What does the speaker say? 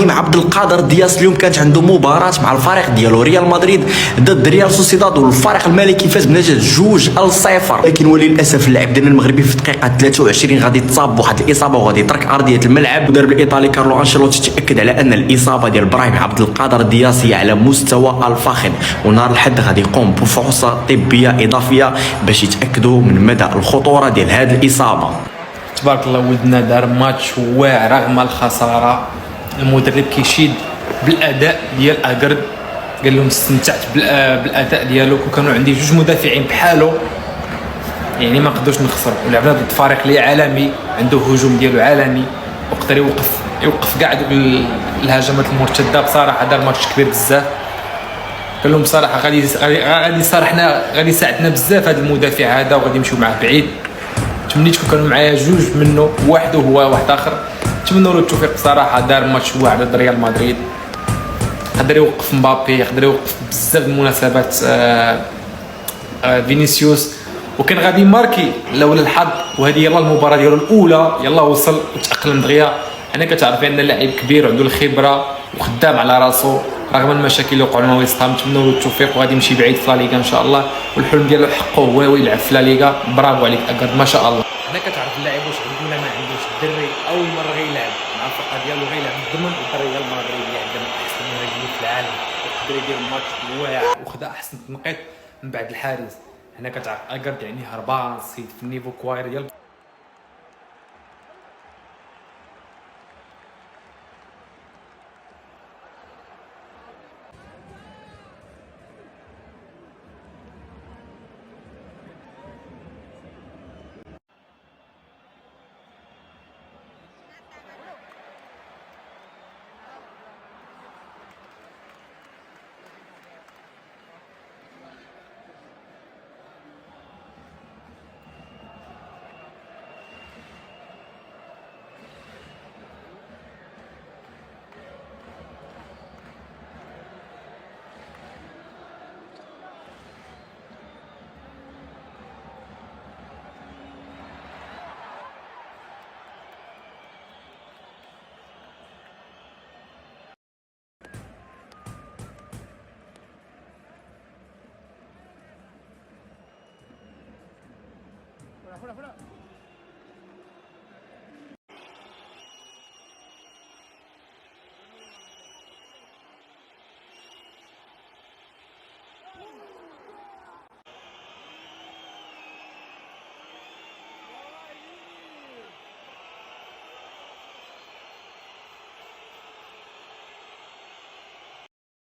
ابراهيم عبد القادر دياس اليوم كانت عنده مباراة مع الفريق ديالو ريال مدريد ضد ريال سوسيداد، والفريق الملكي فاز بنتيجة 2-0. لكن وللاسف اللاعب ديالنا المغربي في الدقيقة 23 غادي يتصاب بواحد الاصابة وغادي يترك ارضية الملعب. المدرب الايطالي كارلو انشيلوتي تاكد على ان الاصابة ديال ابراهيم عبد القادر دياس هي على مستوى الفاخر، ونهار الحد غادي يقوم بفحوصات طبية اضافية باش يتاكدوا من مدى الخطورة ديال هذه الاصابة. تبارك الله ولدنا دار ماتش واعر رغم الخساره. المدرب كيشيد بالاداء ديال اكرد، قال لهم استمتعت بالاداء ديالو، وكانوا عندي جوج مدافعين بحالو يعني ما نقدروش نخسر، ولعبنا ضد فريق اللي عالمي عنده هجوم ديالو عالمي وقدر يوقف كاع الهجمات المرتده. بصراحه دار ماتش كبير بزاف، قال لهم بصراحه غادي صارحنا غادي يساعدنا بزاف هذا المدافع هذا وغادي يمشيو معاه بعيد. تمنيتكم كانوا معايا جوج منه، واحد هو واحد اخر، نتمنوا له التوفيق. بصراحه دار ماتش واعر ضد ريال مدريد، قدر يوقف مبابي، يقدر يوقف بزاف المناسبات فينيسيوس، وكان غادي ماركي لولا الحظ. وهذه يلا المباراه ديالو الاولى، يلا وصل وتاقلم دغيا. انا كتعرفي ان اللاعب كبير وعنده الخبره وخدام على راسو رغم المشاكل اللي وقعوا لنا ويست هام. نتمنوا له التوفيق وغادي يمشي بعيد في لا ليغا ان شاء الله، والحلم ديالو حقه هو يلعب في لا ليغا. برافو عليك اكرد ما شاء الله. هنا كتعرف اللاعب واش عنده ولا ما عندوش. الدري اول مره غيلعب مع الفرقه ديالو، غيلعب ضمن ريال مدريد اللي عندهم احسن مهاجمين في العالم، وقدر يدير ماتش واعر وخذ احسن تنقيط من بعد الحارس. هنا كتعرف اكرد يعني هربان صيد في النيفو كواير ديال fuera, fuera, fuera.